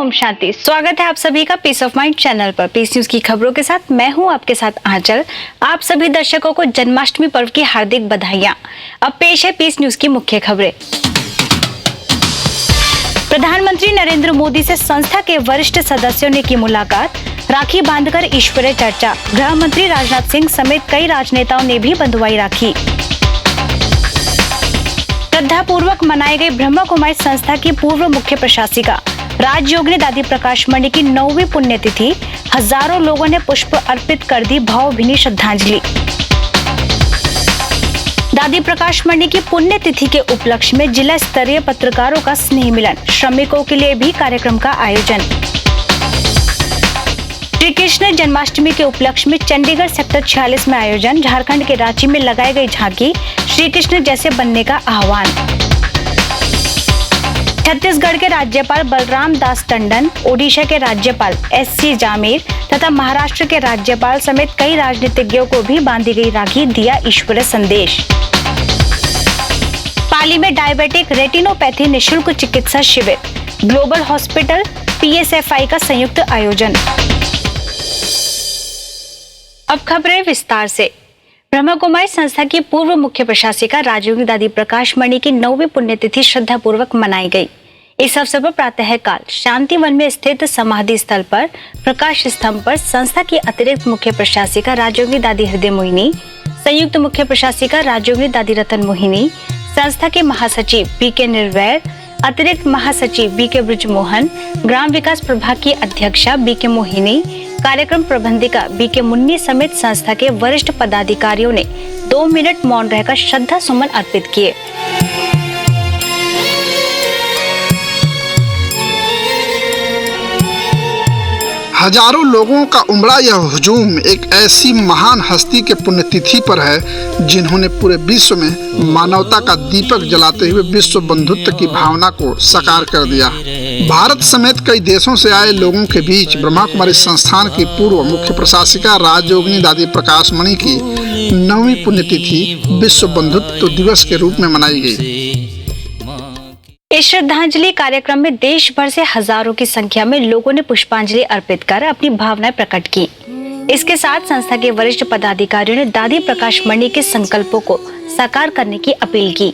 ओम शांति। स्वागत है आप सभी का पीस ऑफ माइंड चैनल पर। पीस न्यूज की खबरों के साथ मैं हूं आपके साथ आंचल। आप सभी दर्शकों को जन्माष्टमी पर्व की हार्दिक बधाइयां। अब पेश है पीस न्यूज की मुख्य खबरें। प्रधानमंत्री नरेंद्र मोदी से संस्था के वरिष्ठ सदस्यों ने की मुलाकात, राखी बांधकर ईश्वरीय चर्चा। गृह मंत्री राजनाथ सिंह समेत कई राजनेताओं ने भी बंधवाई राखी। श्रद्धापूर्वक मनाई गई ब्रह्मा कुमारी संस्था की पूर्व मुख्य प्रशासिका राजयोगिनी दादी प्रकाश मणि की 9वीं पुण्यतिथि। हजारों लोगों ने पुष्प अर्पित कर दी भावभीनी श्रद्धांजलि। दादी प्रकाश मणि की पुण्यतिथि के उपलक्ष्य में जिला स्तरीय पत्रकारों का स्नेह मिलन, श्रमिकों के लिए भी कार्यक्रम का आयोजन। श्री कृष्ण जन्माष्टमी के उपलक्ष्य में चंडीगढ़ सेक्टर 46 में आयोजन। झारखंड के रांची में लगाई गई झांकी, श्री कृष्ण जैसे बनने का आह्वान। छत्तीसगढ़ के राज्यपाल बलराम दास टंडन, ओडिशा के राज्यपाल SC जामेर तथा महाराष्ट्र के राज्यपाल समेत कई राजनीतिज्ञों को भी बांधी गई राखी, दिया ईश्वरीय संदेश। पाली में डायबिटिक रेटिनोपैथी निःशुल्क चिकित्सा शिविर, ग्लोबल हॉस्पिटल PSFI का संयुक्त आयोजन। अब खबरें विस्तार से। ब्रह्मा कुमारी संस्था की पूर्व मुख्य प्रशासिका राजयोगिनी दादी प्रकाश मणि की 9वीं पुण्यतिथि श्रद्धापूर्वक मनाई गई। इस अवसर पर प्रातःकाल शांतिवन में स्थित समाधि स्थल पर प्रकाश स्तंभ पर संस्था की अतिरिक्त मुख्य प्रशासिका राजयोगिनी दादी हृदय मोहिनी, संयुक्त मुख्य प्रशासिका राजयोगिनी दादी रतन मोहिनी, संस्था के महासचिव BK निर्वैर, अतिरिक्त महासचिव BK ब्रजमोहन, ग्राम विकास प्रभाग की अध्यक्षा BK मोहिनी, कार्यक्रम प्रबंधिका BK मुन्नी समेत संस्था के वरिष्ठ पदाधिकारियों ने 2 मिनट मौन रहकर श्रद्धा सुमन अर्पित किए। हजारों लोगों का उमड़ा यह हुजूम एक ऐसी महान हस्ती के पुण्यतिथि पर है जिन्होंने पूरे विश्व में मानवता का दीपक जलाते हुए विश्व बंधुत्व की भावना को साकार कर दिया। भारत समेत कई देशों से आए लोगों के बीच ब्रह्मा कुमारी संस्थान की पूर्व मुख्य प्रशासिका राजयोगिनी दादी प्रकाश मणि की 9वीं पुण्यतिथि विश्व बंधुत्व दिवस के रूप में मनाई गई। इस श्रद्धांजलि कार्यक्रम में देश भर से हजारों की संख्या में लोगों ने पुष्पांजलि अर्पित कर अपनी भावनाएं प्रकट की। इसके साथ संस्था के वरिष्ठ पदाधिकारियों ने दादी प्रकाश मणि के संकल्पों को साकार करने की अपील की।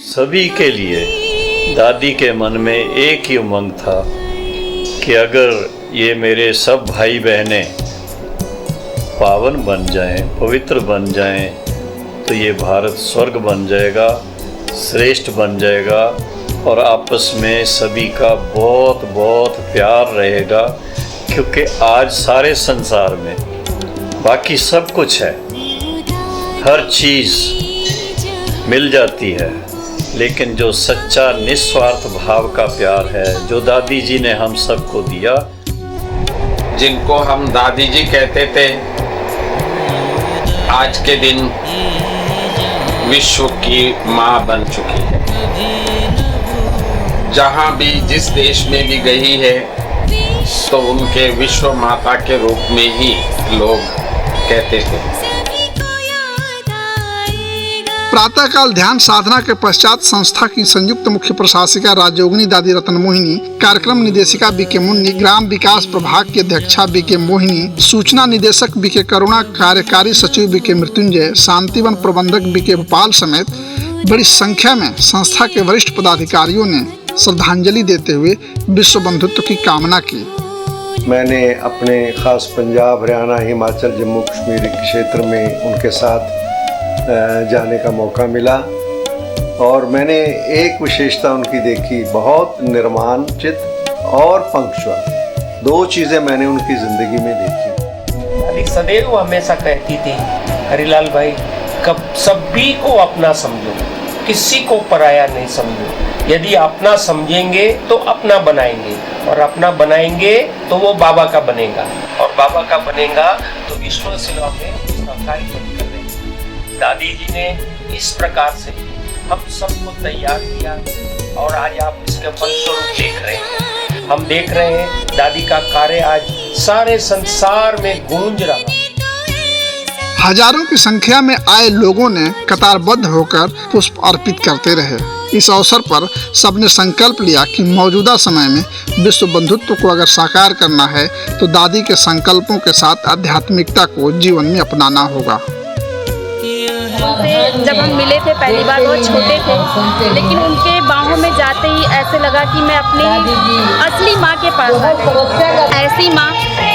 सभी के लिए दादी के मन में एक ही उमंग था कि अगर ये मेरे सब भाई बहनें पावन बन जाएं, पवित्र बन जाएं, तो ये भारत स्वर्ग बन जाएगा, श्रेष्ठ बन जाएगा और आपस में सभी का बहुत बहुत प्यार रहेगा। क्योंकि आज सारे संसार में बाकी सब कुछ है, हर चीज़ मिल जाती है, लेकिन जो सच्चा निस्वार्थ भाव का प्यार है जो दादी जी ने हम सबको दिया, जिनको हम दादी जी कहते थे, आज के दिन विश्व की माँ बन चुकी है। जहाँ भी जिस देश में भी गई है तो उनके विश्व माता के रूप में ही लोग कहते थे। प्रातःकाल ध्यान साधना के पश्चात संस्था की संयुक्त मुख्य प्रशासिका राजयोगिनी दादी रतन मोहिनी, कार्यक्रम निदेशिका BK मुन्नी, ग्राम विकास प्रभाग की अध्यक्षा BK मोहिनी, सूचना निदेशक BK करुणा, कार्यकारी सचिव BK मृत्युंजय, शांतिवन प्रबंधक BK भोपाल समेत बड़ी संख्या में संस्था के वरिष्ठ पदाधिकारियों ने श्रद्धांजलि देते हुए विश्व बंधुत्व की कामना की। मैंने अपने खास पंजाब, हरियाणा, हिमाचल, जम्मू कश्मीर क्षेत्र में उनके साथ जाने का मौका मिला और मैंने एक विशेषता उनकी देखी, बहुत निर्माणचित और पंक्चुअल। 2 चीज़ें मैंने उनकी ज़िंदगी में देखी। सदैव वो हमेशा कहती थी, हरिलाल भाई, कब सभी को अपना समझो, किसी को पराया नहीं समझो। यदि अपना समझेंगे तो अपना बनाएंगे और अपना बनाएंगे तो वो बाबा का बनेगा और बाबा का बनेगा तो ईश्वर सेवा में सहकारी कर रहे। दादी जी ने इस प्रकार से हम सबको तैयार किया और आज आप इसके फलस्वरूप देख रहे हैं। हम देख रहे हैं दादी का कार्य आज सारे संसार में गूंज रहा। हजारों की संख्या में आए लोगों ने कतारबद्ध होकर पुष्प अर्पित करते रहे। इस अवसर पर सबने संकल्प लिया कि मौजूदा समय में विश्व बंधुत्व को अगर साकार करना है तो दादी के संकल्पों के साथ आध्यात्मिकता को जीवन में अपनाना होगा। जब हम मिले थे पहली बार बहुत छोटे थे, लेकिन उनके बाहों में जाते ही ऐसे लगा कि मैं अपनी असली माँ के पास आ गई। ऐसी माँ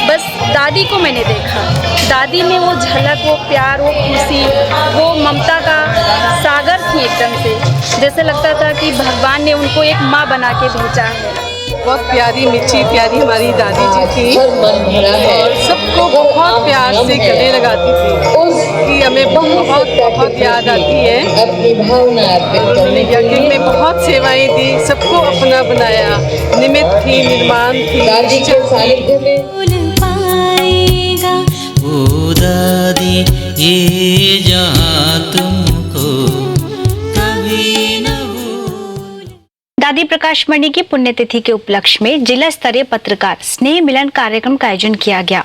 बस दादी को मैंने देखा। दादी में वो झलक, वो प्यार, वो खुशी, वो ममता का सागर थी एकदम से। जैसे लगता था कि भगवान ने उनको एक माँ बना के भेजा है। बहुत प्यारी मीठी प्यारी हमारी दादी जी थी और सबको बहुत प्यार से गले लगाती थी कि हमें बहुत बहुत याद आती है। उन्होंने यज्ञ में बहुत सेवाएं दी, सबको अपना बनाया, निमित्त थी, निर्माण थी। ओ दादी ये जहाँ तुमको कभी न भूल। दादी प्रकाश मणि की पुण्यतिथि के उपलक्ष्य में जिला स्तरीय पत्रकार स्नेह मिलन कार्यक्रम का आयोजन किया गया।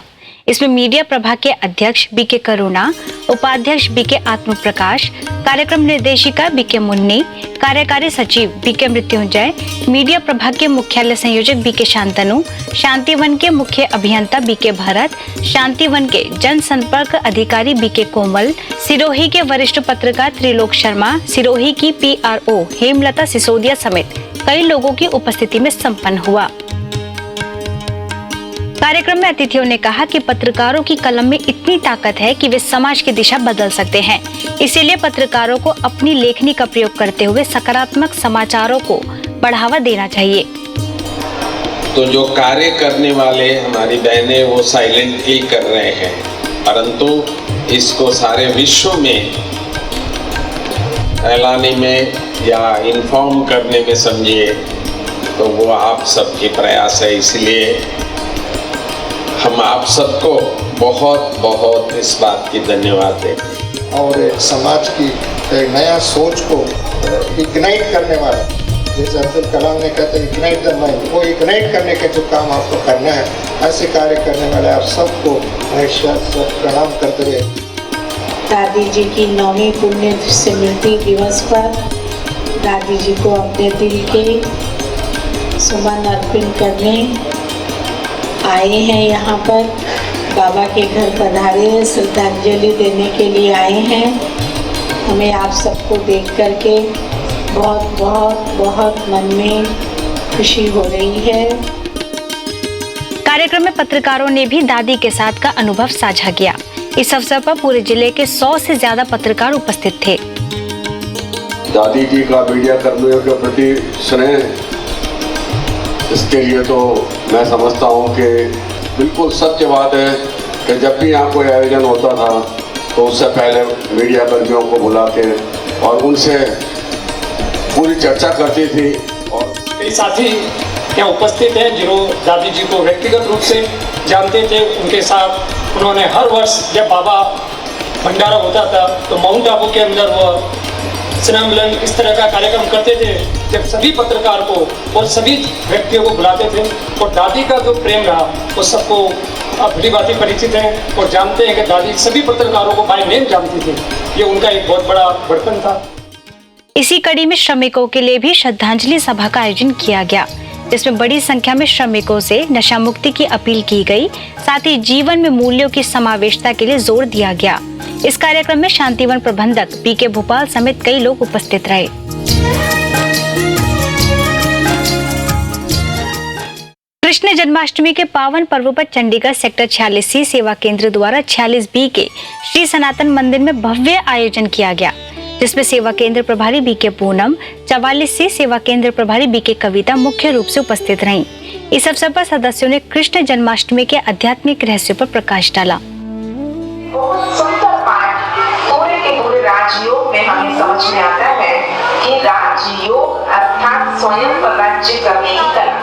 इसमें मीडिया प्रभाग के अध्यक्ष बीके करुणा, उपाध्यक्ष बीके आत्म प्रकाश, कार्यक्रम निर्देशिका बीके मुन्नी, कार्यकारी सचिव बीके मृत्युंजय, मीडिया प्रभाग के मुख्यालय संयोजक बीके शांतनु, शांतिवन के मुख्य अभियंता बीके भरत, शांतिवन के जनसंपर्क अधिकारी बीके कोमल, सिरोही के वरिष्ठ पत्रकार त्रिलोक शर्मा, सिरोही की PRO हेमलता सिसोदिया समेत कई लोगों की उपस्थिति में संपन्न हुआ। कार्यक्रम में अतिथियों ने कहा कि पत्रकारों की कलम में इतनी ताकत है कि वे समाज की दिशा बदल सकते हैं। इसीलिए पत्रकारों को अपनी लेखनी का प्रयोग करते हुए सकारात्मक समाचारों को बढ़ावा देना चाहिए। तो जो कार्य करने वाले हमारी बहनें वो साइलेंटली कर रहे हैं, परंतु इसको सारे विश्व में फैलाने में या इन्फॉर्म करने में समझिए तो वो आप सबके प्रयास है। इसलिए हम आप सबको बहुत बहुत इस बात की धन्यवाद देते हैं। और एक समाज की एक नया सोच को इग्नाइट करने वाला, जैसे अब्दुल कलाम ने कहते हैं इग्नाइट द माइंड, वो इग्नाइट करने के जो काम आपको करना है, ऐसे कार्य करने वाले आप सबको हमेशा सब प्रणाम करते हुए। दादी जी की 9वीं पुण्य स्मृति दिवस पर दादी जी को अपने दिल के सुमन अर्पण करने आए हैं। यहाँ पर बाबा के घर पधारे, श्रद्धांजलि देने के लिए आए हैं। हमें आप सबको देख करके बहुत बहुत बहुत मन में खुशी हो रही है। कार्यक्रम में पत्रकारों ने भी दादी के साथ का अनुभव साझा किया। इस अवसर पर पूरे जिले के 100 से ज्यादा पत्रकार उपस्थित थे। दादी जी का मीडिया कर्मियों के प्रति स्नेह, इसके लिए तो मैं समझता हूँ कि बिल्कुल सत्य बात है कि जब भी यहाँ कोई आयोजन होता था तो उससे पहले मीडिया कर्मियों को बुला के और उनसे पूरी चर्चा करती थी। और कई साथी यहाँ उपस्थित हैं जिन्होंने दादी जी को व्यक्तिगत रूप से जानते थे। उनके साथ उन्होंने हर वर्ष जब बाबा भंडारा होता था तो माउंट आबू के अंदर वह स्नेह मिलन इस तरह का कार्यक्रम करते थे, जब सभी पत्रकार को और सभी व्यक्तियों को बुलाते थे। और दादी का जो प्रेम रहा वो सबको भली भांति परिचित है और जानते हैं कि दादी सभी पत्रकारों को बाय नेम जानती थी। ये उनका एक बहुत बड़ा बड़पन था। इसी कड़ी में श्रमिकों के लिए भी श्रद्धांजलि सभा का आयोजन किया गया, जिसमें बड़ी संख्या में श्रमिकों से नशा मुक्ति की अपील की गई। साथ ही जीवन में मूल्यों की समावेशता के लिए जोर दिया गया। इस कार्यक्रम में शांतिवन प्रबंधक बीके भोपाल समेत कई लोग उपस्थित रहे। कृष्ण जन्माष्टमी के पावन पर्व पर चंडीगढ़ सेक्टर 46C सेवा केंद्र द्वारा 46B के श्री सनातन मंदिर में भव्य आयोजन किया गया, जिसमें सेवा केंद्र प्रभारी बीके पूनम, 44C सेवा केंद्र प्रभारी बीके कविता मुख्य रूप से उपस्थित रहीं। इस अवसर पर सदस्यों ने कृष्ण जन्माष्टमी के आध्यात्मिक रहस्यों पर प्रकाश डाला। बहुत सुंदर पाठ पूरे के पूरे राजयोग में हमें समझ में आता है कि राजयोग अर्थात स्वयं पर राज्य करने की कला।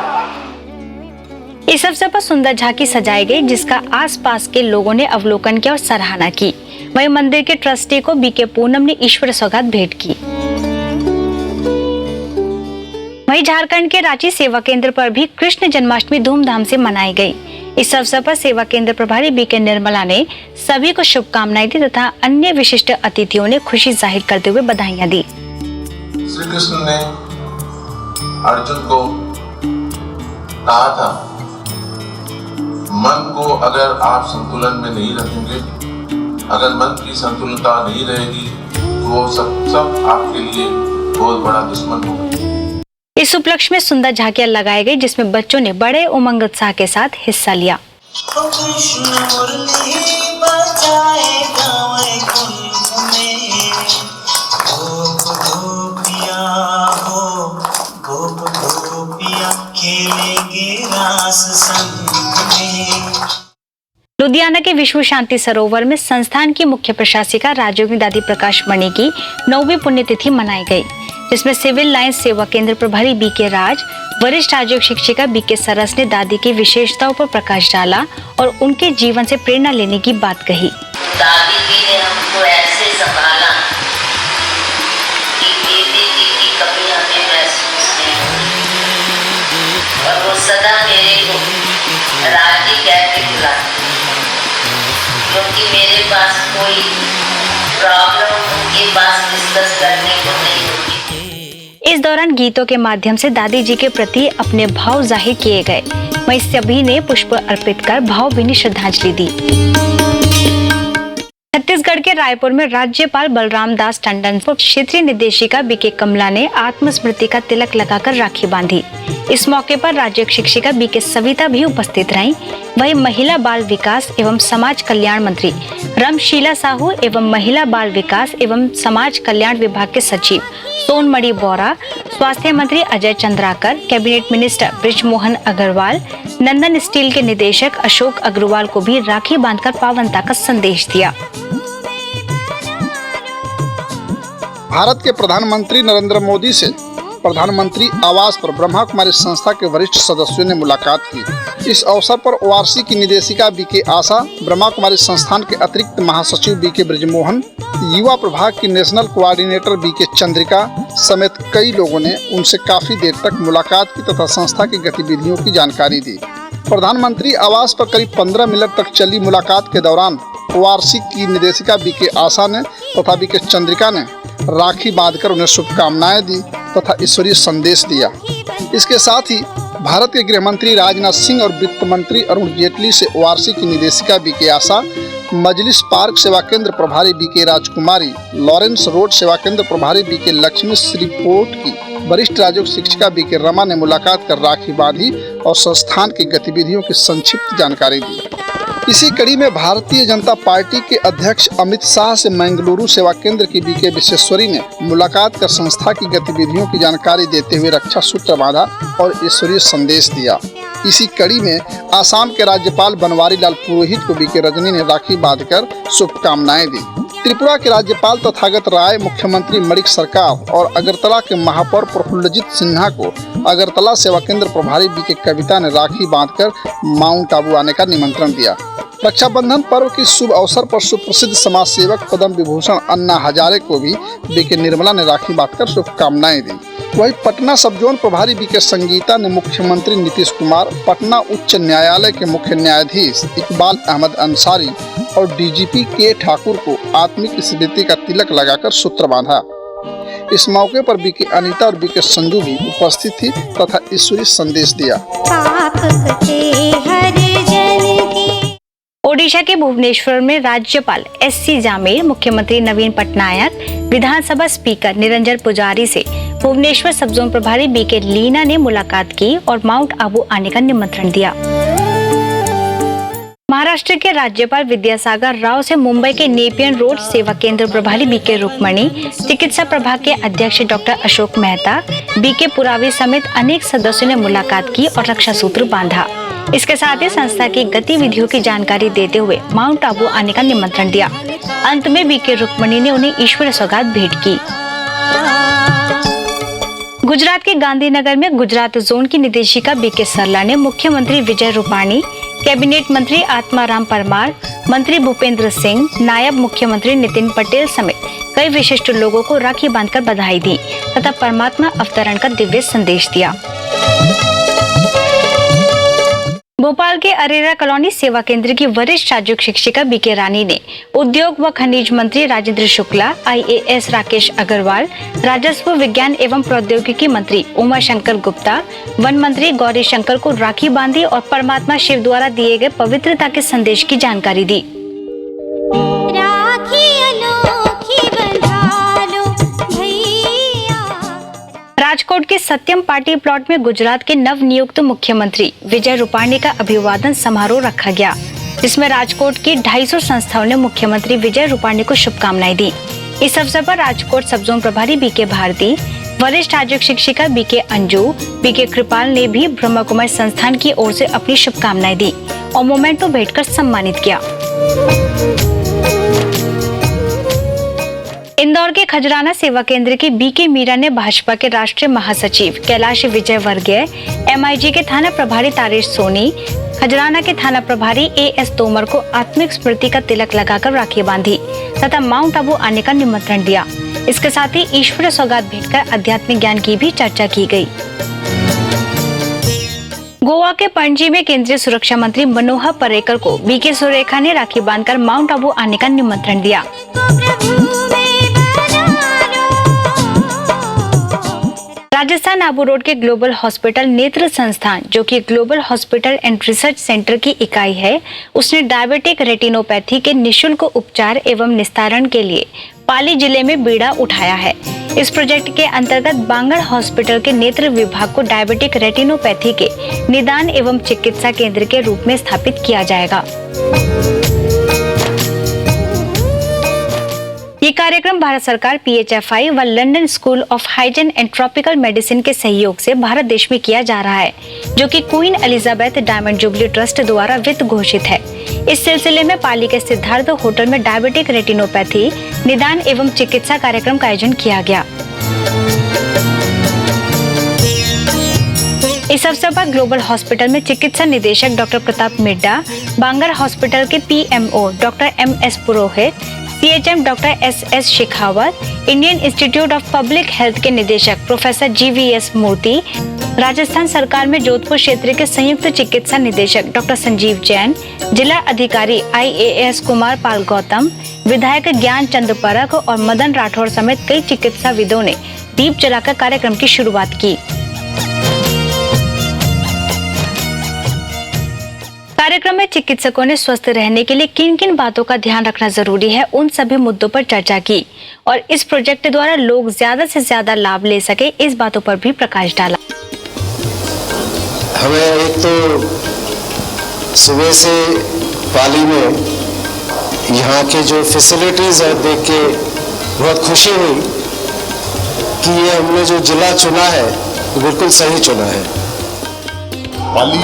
इस अवसर पर सुंदर झांकी सजाई गई, जिसका आसपास के लोगों ने अवलोकन किया और सराहना की। वहीं मंदिर के ट्रस्टी को बीके पूनम ने ईश्वर सौगात भेंट की। वहीं झारखंड के रांची सेवा केंद्र पर भी कृष्ण जन्माष्टमी धूमधाम से मनाई गई। इस अवसर पर सेवा केंद्र प्रभारी बीके निर्मला ने सभी को शुभकामनाएं दी तथा अन्य विशिष्ट अतिथियों ने खुशी जाहिर करते हुए बधाइयां दी। श्री कृष्ण ने अर्जुन को कहा था, मन को अगर आप संतुलन में नहीं रखेंगे, अगर मन की संतुलनता नहीं रहेगी तो वो सब आपके लिए बहुत बड़ा दुश्मन होगा। इस उपलक्ष्य में सुंदर झांकियां लगाई गई, जिसमें बच्चों ने बड़े उमंग उत्साह के साथ हिस्सा लिया। लुधियाना के विश्व शांति सरोवर में संस्थान की मुख्य प्रशासिका राजयोगिनी दादी प्रकाश मणि की 9वीं पुण्यतिथि मनाई गई, जिसमें सिविल लाइंस सेवा केंद्र प्रभारी बीके राज, वरिष्ठ राजयोग शिक्षिका बीके सरस ने दादी की विशेषताओं पर प्रकाश डाला और उनके जीवन से प्रेरणा लेने की बात कही। दादी जी ने हमको ऐसे संभाला कि दीदी जी की कभी हमें महसूस नहीं हुई और वो सदा मेरे को राजी कह के बुलाती, क्योंकि मेरे पास कोई प्रॉब्लम उनके पास डिस्कस करने को नहीं होती। इस दौरान गीतों के माध्यम से दादी जी के प्रति अपने भाव जाहिर किए गए। वहीं सभी ने पुष्प अर्पित कर भावभीनी श्रद्धांजलि दी। छत्तीसगढ़ के रायपुर में राज्यपाल बलराम दास टंडन को क्षेत्रीय निदेशिका बीके कमला ने आत्मस्मृति का तिलक लगाकर राखी बांधी। इस मौके पर राज्य शिक्षिका बीके सविता भी उपस्थित रहीं। वहीं महिला बाल विकास एवं समाज कल्याण मंत्री रमशीला साहू एवं महिला बाल विकास एवं समाज कल्याण विभाग के सचिव सोनमणि बोरा, स्वास्थ्य मंत्री अजय चंद्राकर, कैबिनेट मिनिस्टर ब्रिजमोहन अग्रवाल, नंदन स्टील के निदेशक अशोक अग्रवाल को भी राखी बांधकर पावनता का संदेश दिया। भारत के प्रधानमंत्री नरेंद्र मोदी से प्रधानमंत्री आवास पर ब्रह्मा कुमारी संस्था के वरिष्ठ सदस्यों ने मुलाकात की। इस अवसर पर ओआरसी की निदेशिका बीके आशा, ब्रह्मा कुमारी संस्थान के अतिरिक्त महासचिव बीके ब्रिजमोहन, युवा प्रभाग की नेशनल कोऑर्डिनेटर बीके चंद्रिका समेत कई लोगों ने उनसे काफी देर तक मुलाकात की तथा संस्था की गतिविधियों की जानकारी दी। प्रधानमंत्री आवास पर करीब 15 मिनट तक चली मुलाकात के दौरान ओआरसी की निदेशिका बीके आशा ने तथा बीके चंद्रिका ने राखी बांधकर उन्हें शुभकामनाएं दी तथा ईश्वरीय संदेश दिया। इसके साथ ही भारत के गृह मंत्री राजनाथ सिंह और वित्त मंत्री अरुण जेटली से ओआरसी की निदेशिका बीके आशा, मजलिस पार्क सेवा केंद्र प्रभारी बीके राजकुमारी, लॉरेंस रोड सेवा केंद्र प्रभारी बीके लक्ष्मी श्रीपोर्ट की वरिष्ठ राजयोग शिक्षिका बीके रमा ने मुलाकात कर राखी बांधी और संस्थान की गतिविधियों की संक्षिप्त जानकारी दी। इसी कड़ी में भारतीय जनता पार्टी के अध्यक्ष अमित शाह से मंगलुरु सेवा केंद्र की बीके विश्वेश्वरी ने मुलाकात कर संस्था की गतिविधियों की जानकारी देते हुए रक्षा सूत्र बांधा और ईश्वरीय संदेश दिया। इसी कड़ी में आसाम के राज्यपाल बनवारी लाल पुरोहित को बीके रजनी ने राखी बांधकर शुभकामनाएं दी। त्रिपुरा के राज्यपाल तथागत राय, मुख्यमंत्री मणिक सरकार और अगरतला के महापौर प्रफुल्लजीत सिन्हा को अगरतला सेवा केंद्र प्रभारी बीके कविता ने राखी बांधकर माउंट आबू आने का निमंत्रण दिया। रक्षाबंधन पर्व की शुभ अवसर पर सुप्रसिद्ध समाज सेवक पद्म विभूषण अन्ना हजारे को भी बीके निर्मला ने राखी बांधकर शुभकामनाएं दी। वहीं पटना सब जोन प्रभारी बीके संगीता ने मुख्यमंत्री नीतीश कुमार, पटना उच्च न्यायालय के मुख्य न्यायाधीश इकबाल अहमद अंसारी और डीजीपी के ठाकुर को आत्मिक स्मृति का तिलक लगाकर सूत्र बांधा। इस मौके पर बीके अनीता और बीके संजू भी उपस्थित थी तथा ईश्वरीय संदेश दिया। ओडिशा के भुवनेश्वर में राज्यपाल एससी जामेर, मुख्यमंत्री नवीन पटनायक, विधानसभा स्पीकर निरंजन पुजारी से भुवनेश्वर सब जोन प्रभारी बीके लीना ने मुलाकात की और माउंट आबू आने का निमंत्रण दिया। महाराष्ट्र के राज्यपाल विद्यासागर राव से मुंबई के नेपियन रोड सेवा केंद्र प्रभारी बीके रुक्मणी, चिकित्सा प्रभाग के अध्यक्ष डॉक्टर अशोक मेहता, बीके पुरावी समेत अनेक सदस्यों ने मुलाकात की और रक्षा सूत्र बांधा। इसके साथ ही संस्था की गतिविधियों की जानकारी देते हुए माउंट आबू आने का निमंत्रण दिया। अंत में बीके रुक्मणी ने उन्हें ईश्वरीय सौगात भेंट की। गुजरात के गांधीनगर में गुजरात जोन की निदेशिका बीके सरला ने मुख्यमंत्री विजय रूपाणी, कैबिनेट मंत्री आत्माराम परमार, मंत्री भूपेंद्र सिंह, नायब मुख्यमंत्री नितिन पटेल समेत कई विशिष्ट लोगों को राखी बांधकर बधाई दी तथा परमात्मा अवतरण का दिव्य संदेश दिया। भोपाल के अरेरा कॉलोनी सेवा केंद्र की वरिष्ठ राजयोग शिक्षिका बीके रानी ने उद्योग व खनिज मंत्री राजेंद्र शुक्ला, IAS राकेश अग्रवाल, राजस्व विज्ञान एवं प्रौद्योगिकी मंत्री उमाशंकर गुप्ता, वन मंत्री गौरी शंकर को राखी बांधी और परमात्मा शिव द्वारा दिए गए पवित्रता के संदेश की जानकारी दी। राजकोट के सत्यम पार्टी प्लॉट में गुजरात के नव नियुक्त मुख्यमंत्री विजय रूपाणी का अभिवादन समारोह रखा गया, जिसमें राजकोट की 250 संस्थाओं ने मुख्यमंत्री विजय रूपाणी को शुभकामनाएं दी। इस अवसर पर राजकोट सब जोन प्रभारी बीके भारती, वरिष्ठ राजयोग शिक्षिका बीके अंजू, बीके कृपाल ने भी ब्रह्म कुमारी संस्थान की ओर से अपनी शुभकामनाएं दी और मोमेंटो भेंट कर सम्मानित किया। इंदौर के खजराना सेवा केंद्र की बीके मीरा ने भाजपा के राष्ट्रीय महासचिव कैलाश विजय वर्गीय, MIG के थाना प्रभारी तारेश सोनी, खजराना के थाना प्रभारी AS तोमर को आत्मिक स्मृति का तिलक लगाकर राखी बांधी तथा माउंट आबू आने का निमंत्रण दिया। इसके साथ ही ईश्वर सौगात भेंटकर आध्यात्मिक ज्ञान की भी चर्चा की गई। गोवा के पणजी में केंद्रीय सुरक्षा मंत्री मनोहर पर्रिकर को बीके सुरेखा ने राखी बांधकर माउंट आबू आने का निमंत्रण दिया। राजस्थान आबू रोड के ग्लोबल हॉस्पिटल नेत्र संस्थान, जो कि global hospital and research centre की इकाई है, उसने डायबिटिक रेटिनोपैथी के निशुल्क उपचार एवं निस्तारण के लिए पाली जिले में बीड़ा उठाया है। इस प्रोजेक्ट के अंतर्गत बांगड़ हॉस्पिटल के नेत्र विभाग को डायबिटिक रेटिनोपैथी के निदान एवं चिकित्सा केंद्र के रूप में स्थापित किया जाएगा। ये कार्यक्रम भारत सरकार, PHFI व London school of hygiene and tropical medicine के सहयोग से भारत देश में किया जा रहा है, जो कि queen Elizabeth diamond jubilee trust द्वारा वित्त घोषित है। इस सिलसिले में पाली के सिद्धार्थ होटल में डायबिटिक रेटिनोपैथी निदान एवं चिकित्सा कार्यक्रम का आयोजन किया गया। इस अवसर पर ग्लोबल हॉस्पिटल में चिकित्सा निदेशक डॉक्टर प्रताप मिड्डा, बांगर हॉस्पिटल के PMO doctor MS Purohit, CHM doctor SS Shekhawat, Indian institute of public health के निदेशक प्रोफेसर GVS मूर्ति, राजस्थान सरकार में जोधपुर क्षेत्र के संयुक्त चिकित्सा निदेशक डॉक्टर संजीव जैन, जिला अधिकारी IAS कुमार पाल गौतम, विधायक ज्ञान चंद परख और मदन राठौर समेत कई चिकित्साविदों ने दीप जलाकर कार्यक्रम की शुरुआत की। कार्यक्रम में चिकित्सकों ने स्वस्थ रहने के लिए किन किन बातों का ध्यान रखना जरूरी है, उन सभी मुद्दों पर चर्चा की और इस प्रोजेक्ट द्वारा लोग ज्यादा से ज्यादा लाभ ले सके, इस बातों पर भी प्रकाश डाला। हमें एक तो सुबह से पाली में यहाँ के जो फैसिलिटीज है देख के बहुत खुशी हुई कि ये हमने जो जिला चुना है वो बिल्कुल सही चुना है। पाली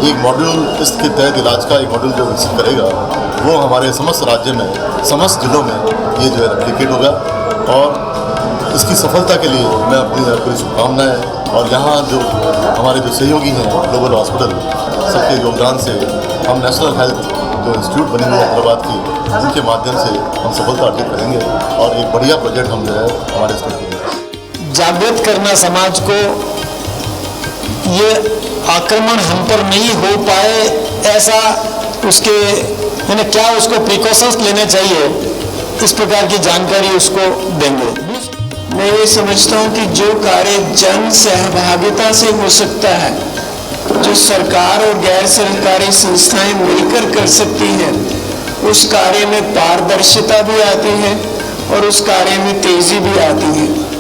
एक मॉड्यूल इसके तहत इलाज का एक मॉड्यूल जो विकसित करेगा, वो हमारे समस्त राज्य में, समस्त जिलों में ये जो है रेप्लिकेट होगा और इसकी सफलता के लिए मैं अपनी पूरी शुभकामनाएं और यहाँ जो हमारे जो सहयोगी हैं ग्लोबल हॉस्पिटल, सबके योगदान से हम नेशनल हेल्थ जो इंस्टीट्यूट बनी हुई है हैदराबाद की, उनके माध्यम से हम सफलता अर्जित करेंगे और एक बढ़िया प्रोजेक्ट हम जो है हमारे स्टेट जागृत करना समाज को, ये आक्रमण हम पर नहीं हो पाए ऐसा उसके यानी क्या उसको प्रिकॉशंस लेने चाहिए, इस प्रकार की जानकारी उसको देंगे। मैं ये समझता हूँ कि जो कार्य जन सहभागिता से हो सकता है, जो सरकार और गैर सरकारी संस्थाएं मिलकर कर सकती हैं, उस कार्य में पारदर्शिता भी आती है और उस कार्य में तेजी भी आती है।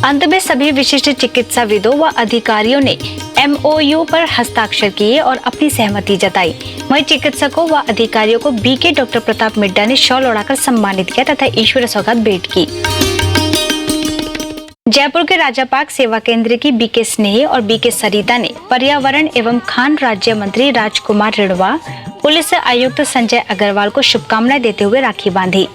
अंत में सभी विशिष्ट चिकित्साविदों व अधिकारियों ने MOU पर हस्ताक्षर किए और अपनी सहमति जताई। वहीं चिकित्सकों व अधिकारियों को बीके डॉक्टर प्रताप मिड्डा ने शॉल ओढ़ाकर सम्मानित किया तथा ईश्वर सौगात भेंट की। जयपुर के राजा पार्क सेवा केंद्र की बीके स्नेह और बीके सरिता ने पर्यावरण एवं खान राज्य मंत्री राजकुमार रिणवा, पुलिस आयुक्त संजय अग्रवाल को शुभकामनाएं देते हुए राखी बांधी।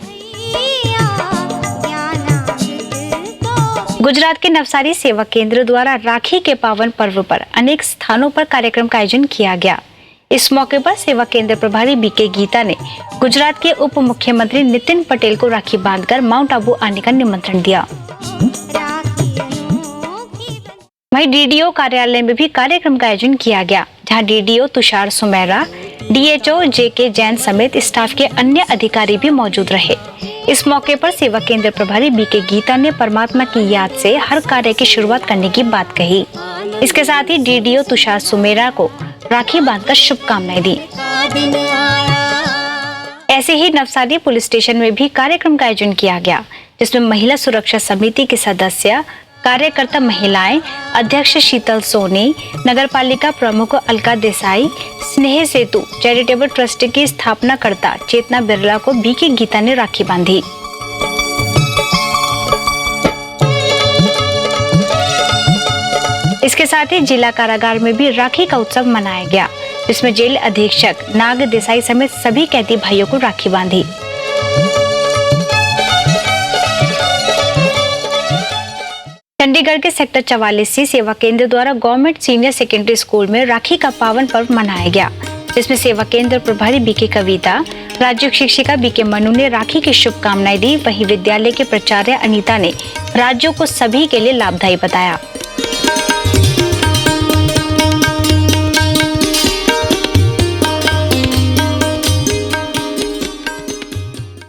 गुजरात के नवसारी सेवा केंद्र द्वारा राखी के पावन पर्व पर अनेक स्थानों पर कार्यक्रम का आयोजन किया गया। इस मौके पर सेवा केंद्र प्रभारी बीके गीता ने गुजरात के उप मुख्यमंत्री नितिन पटेल को राखी बांधकर माउंट आबू आने का निमंत्रण दिया। वहीं डीडीओ कार्यालय में भी कार्यक्रम का आयोजन किया गया, जहां डीडीओ तुषार सुमेरा, डीएचओ जेके जैन समेत स्टाफ के अन्य अधिकारी भी मौजूद रहे। इस मौके पर सेवा केंद्र प्रभारी बीके गीता ने परमात्मा की याद से हर कार्य की शुरुआत करने की बात कही। इसके साथ ही डीडीओ तुषार सुमेरा को राखी बांधकर शुभकामनाएं दी। ऐसे ही नवसारी पुलिस स्टेशन में भी कार्यक्रम का आयोजन किया गया, जिसमें महिला सुरक्षा समिति के सदस्य, कार्यकर्ता महिलाएं, अध्यक्ष शीतल सोनी, नगरपालिका प्रमुख अलका देसाई, स्नेह सेतु चैरिटेबल ट्रस्ट की स्थापनाकर्ता चेतना बिरला को बीके गीता ने राखी बांधी। इसके साथ ही जिला कारागार में भी राखी का उत्सव मनाया गया, जिसमें जेल अधीक्षक नाग देसाई समेत सभी कैदी भाइयों को राखी बांधी। चंडीगढ़ के सेक्टर 44 सेवा केंद्र द्वारा गवर्नमेंट सीनियर सेकेंडरी स्कूल में राखी का पावन पर्व मनाया गया, जिसमें सेवा केंद्र प्रभारी बीके कविता, राज्य शिक्षिका बीके मनु ने राखी की शुभकामनाएं दी। वहीं विद्यालय के प्राचार्य अनीता ने राज्यों को सभी के लिए लाभदायी बताया।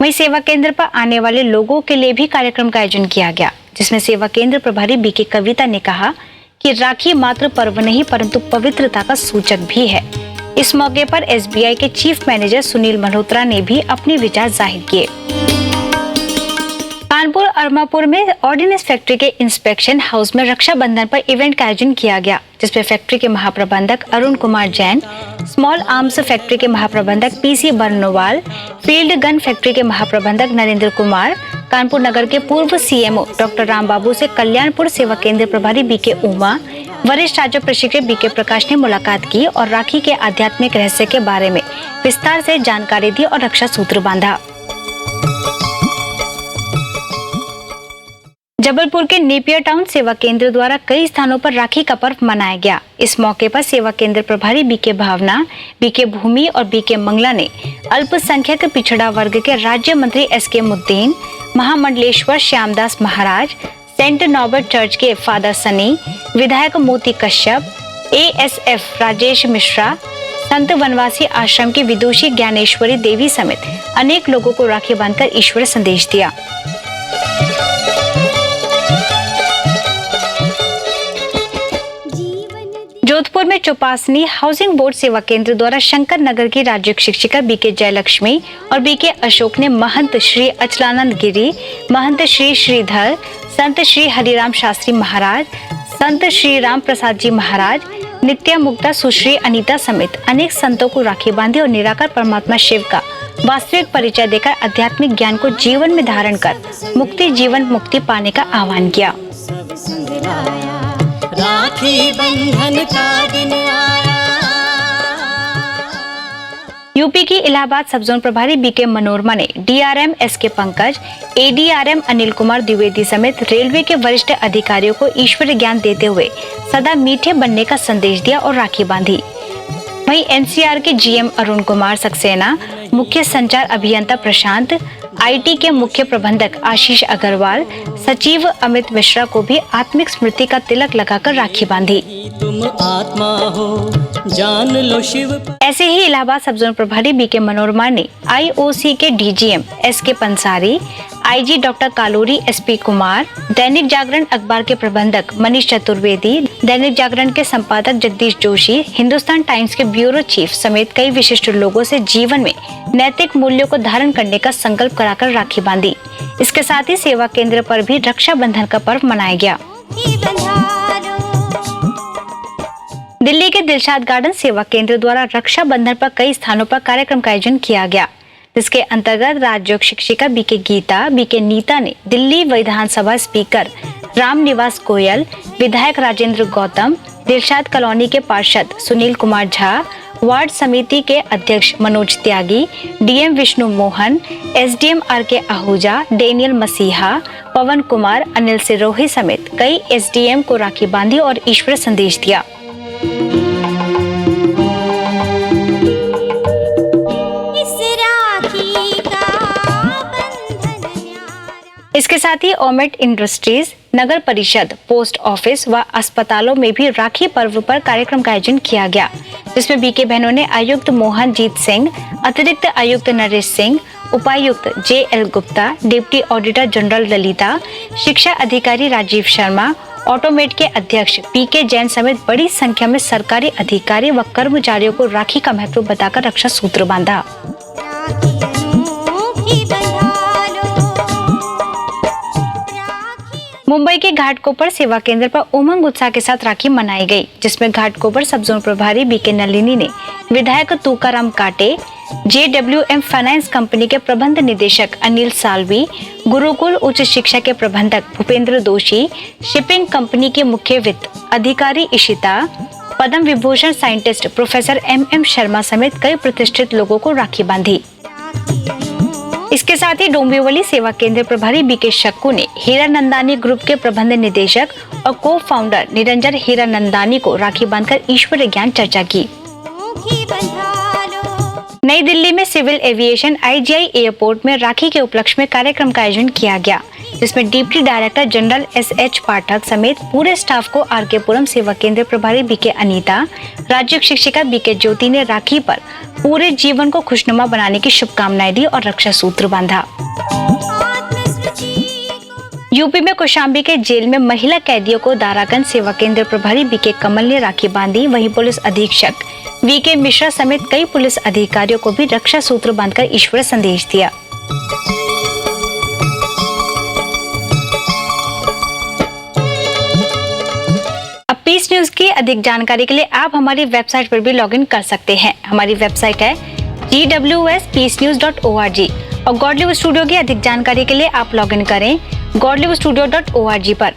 वहीं सेवा केंद्र पर आने वाले लोगों के लिए भी कार्यक्रम का आयोजन किया गया, जिसमें सेवा केंद्र प्रभारी बीके कविता ने कहा कि राखी मात्र पर्व नहीं परंतु पवित्रता का सूचक भी है। इस मौके पर एसबीआई के चीफ मैनेजर सुनील मल्होत्रा ने भी अपने विचार जाहिर किए। कानपुर अरमापुर में ऑर्डिनेंस फैक्ट्री के इंस्पेक्शन हाउस में रक्षाबंधन पर इवेंट का आयोजन किया गया, जिसमें फैक्ट्री के महाप्रबंधक Arun Kumar Jain, small arms factory के महाप्रबंधक पीसी बर्नोवाल, फील्ड गन फैक्ट्री के महाप्रबंधक नरेंद्र कुमार, कानपुर नगर के पूर्व सीएमओ डॉक्टर रामबाबू से कल्याणपुर सेवा केंद्र प्रभारी बीके उमा, वरिष्ठ राज्य प्रशिक्षक बीके प्रकाश ने मुलाकात की और राखी के आध्यात्मिक रहस्य के बारे में विस्तार से जानकारी दी और रक्षा सूत्र बांधा। जबलपुर के नेपियर टाउन सेवा केंद्र द्वारा कई स्थानों पर राखी का पर्व मनाया गया। इस मौके पर सेवा केंद्र प्रभारी बीके भावना, बीके भूमि और बीके मंगला ने अल्पसंख्यक पिछड़ा वर्ग के राज्य मंत्री एसके मुद्दीन, महामंडलेश्वर श्यामदास महाराज, सेंट नॉर्बर्ट चर्च के फादर सनी, विधायक मोती कश्यप, एएसएफ राजेश मिश्रा, संत वनवासी आश्रम की विदुषी ज्ञानेश्वरी देवी समेत अनेक लोगों को राखी बांधकर ईश्वर संदेश दिया। जोधपुर में चौपासनी हाउसिंग बोर्ड सेवा केंद्र द्वारा शंकर नगर की राज्य शिक्षिका बीके जयलक्ष्मी और बीके अशोक ने महंत श्री अचलानंद गिरी, महंत श्री श्रीधर, संत श्री हरिराम शास्त्री महाराज, संत श्री राम प्रसाद जी महाराज, नित्या मुक्ता सुश्री अनीता समेत अनेक संतों को राखी बांधी और निराकार परमात्मा शिव का वास्तविक परिचय देकर आध्यात्मिक ज्ञान को जीवन में धारण कर मुक्ति जीवन मुक्ति पाने का आह्वान किया। राखी बंधन का दिन आया। यूपी की इलाहाबाद सब जोन प्रभारी बीके मनोरमा ने DRM SK Pankaj, ADRM Anil Kumar Dwivedi समेत रेलवे के वरिष्ठ अधिकारियों को ईश्वर ज्ञान देते हुए सदा मीठे बनने का संदेश दिया और राखी बांधी। वहीं एनसीआर के जीएम अरुण कुमार सक्सेना, मुख्य संचार अभियंता प्रशांत, आईटी के मुख्य प्रबंधक आशीष अग्रवाल, सचिव अमित मिश्रा को भी आत्मिक स्मृति का तिलक लगाकर राखी बांधी। तुम आत्मा हो जान लो शिव। ऐसे ही इलाहाबाद सब जोन प्रभारी बीके मनोरमा ने आईओसी के DGM SK Pansari, IG doctor Kalori SP Kumar, Dainik Jagran अखबार के प्रबंधक मनीष चतुर्वेदी, दैनिक जागरण के संपादक जगदीश जोशी, हिंदुस्तान टाइम्स के ब्यूरो चीफ समेत कई विशिष्ट लोगों से जीवन में नैतिक मूल्यों को धारण करने का संकल्प कराकर राखी बांधी। इसके साथ ही सेवा केंद्र पर भी रक्षाबंधन का पर्व मनाया गया। दिल्ली के दिलशाद गार्डन सेवा केंद्र द्वारा रक्षाबंधन पर कई स्थानों पर कार्यक्रम का आयोजन किया गया, जिसके अंतर्गत राज्य शिक्षिका बीके गीता, बीके नीता ने दिल्ली विधानसभा स्पीकर रामनिवास गोयल, विधायक राजेंद्र गौतम, दिलशाद कॉलोनी के पार्षद सुनील कुमार झा, वार्ड समिति के अध्यक्ष Manoj Tyagi, DM Vishnu Mohan, SDM RK Ahuja, Daniel Masiha, Pawan Kumar, Anil Sirohi समेत कई एसडीएम को राखी बांधी और ईश्वर संदेश दिया। इसके साथ ही ओमेट इंडस्ट्रीज, नगर परिषद, पोस्ट ऑफिस व अस्पतालों में भी राखी पर्व पर कार्यक्रम का आयोजन किया गया, जिसमें बीके बहनों ने आयुक्त मोहनजीत सिंह, अतिरिक्त आयुक्त नरेश सिंह, उपायुक्त JL Gupta, deputy auditor general Lalita, शिक्षा अधिकारी राजीव शर्मा, ऑटोमेट के अध्यक्ष PK जैन समेत बड़ी संख्या में सरकारी अधिकारी व कर्मचारियों को राखी का महत्व बताकर रक्षा सूत्र बांधा। मुंबई के घाटकोपर सेवा केंद्र पर उमंग उत्साह के साथ राखी मनाई गई, जिसमें घाटकोपर सब जोन प्रभारी BK नलिनी ने विधायक तुकाराम काटे, JWM फाइनेंस कंपनी के प्रबंध निदेशक अनिल सालवी, गुरुकुल उच्च शिक्षा के प्रबंधक भूपेंद्र दोषी, शिपिंग कंपनी के मुख्य वित्त अधिकारी Ishita, Padma Vibhushan scientist professor MM Sharma समेत कई प्रतिष्ठित लोगों को राखी बांधी। इसके साथ ही डोंबिवली सेवा केंद्र प्रभारी BK शक्कू ने हीरानंदानी ग्रुप के प्रबंध निदेशक और को फाउंडर निरंजन हीरानंदानी को राखी बांधकर ईश्वर ज्ञान चर्चा की। नई दिल्ली में सिविल एविएशन IGI एयरपोर्ट में राखी के उपलक्ष्य में कार्यक्रम का आयोजन किया गया, जिसमें डिप्टी डायरेक्टर जनरल SH पाठक समेत पूरे स्टाफ को RK पुरम सेवा केंद्र प्रभारी BK अनीता, राज्य शिक्षिका BK ज्योति ने राखी पर पूरे जीवन को खुशनुमा बनाने की शुभकामनाएं दी और रक्षा सूत्र बांधा। यूपी में कौशाम्बी के जेल में महिला कैदियों को दारागंज सेवा केंद्र प्रभारी BK कमल ने राखी बांधी। वहीं पुलिस अधीक्षक VK मिश्रा समेत कई पुलिस अधिकारियों को भी रक्षा सूत्र बांधकर ईश्वर संदेश दिया। अब पीस न्यूज की अधिक जानकारी के लिए आप हमारी वेबसाइट पर भी लॉगिन कर सकते हैं। हमारी वेबसाइट है gwspeacenews.org और गॉडलिव स्टूडियो की अधिक जानकारी के लिए आप लॉगिन करें godlivestudio.org पर।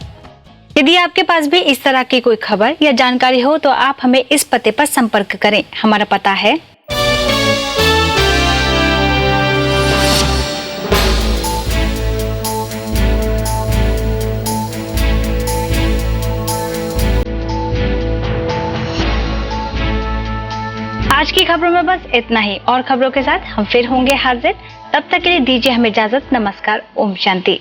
यदि आपके पास भी इस तरह की कोई खबर या जानकारी हो तो आप हमें इस पते पर संपर्क करें। हमारा पता है आज की खबरों में बस इतना ही। और खबरों के साथ हम फिर होंगे हाजिर। तब तक के लिए दीजिए हमें इजाजत। नमस्कार। ओम शांति।